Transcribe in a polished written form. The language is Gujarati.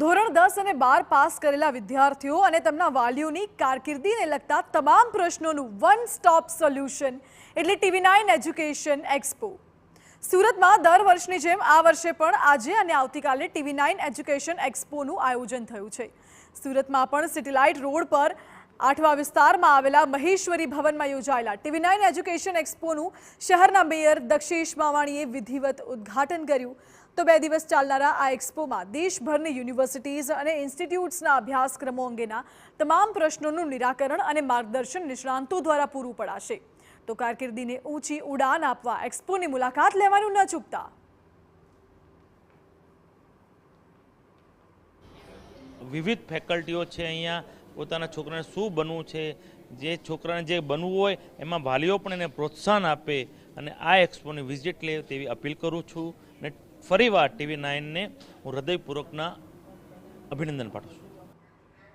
ધોરણ 10 અને 12 પાસ કરેલા વિદ્યાર્થીઓ અને તેમના વાલીઓની કારકિર્દીને લગતા તમામ પ્રશ્નોનું વન સ્ટોપ સોલ્યુશન એટલે TV9 એજ્યુકેશન એક્સપો। સુરતમાં દર વર્ષની જેમ આ વર્ષે પણ આજે અને આવતીકાલે TV9 એજ્યુકેશન એક્સપોનું આયોજન થયું છે। સુરતમાં પણ સિટીલાઇટ રોડ પર આઠવા વિસ્તારમાં આવેલા મહેશ્વરી ભવનમાં યોજાયેલા TV9 એજ્યુકેશન એક્સપોનું શહેરના મેયર દક્ષેશ માવાણીએ વિધિવત ઉદ્ઘાટન કર્યું। તો 2 દિવસ ચાલનારા આ એક્સપોમાં દેશભરની યુનિવર્સિટીઝ અને ઇન્સ્ટિટ્યૂટ્સના અભ્યાસક્રમો અંગેના તમામ પ્રશ્નોનું નિરાકરણ અને માર્ગદર્શન નિષ્ણાંતો દ્વારા પૂરું પડાશે। તો કારકિર્દીને ઊંચી ઉડાન આપવા એક્સપોની મુલાકાત લેવાનું ન ચૂકતા। વિવિધ ફેકલ્ટીઓ છે અહીંયા પોતાના છોકરાને શું બનવું છે, જે છોકરાને જે બનવું હોય એમાં વાલીઓ પણ એને પ્રોત્સાહન આપે અને આ એક્સપોની વિઝિટ લે તેવી અપીલ કરું છું। અને ફરીવાર TV9 ને હું હૃદયપૂર્વકના અભિનંદન પાઠવું છું।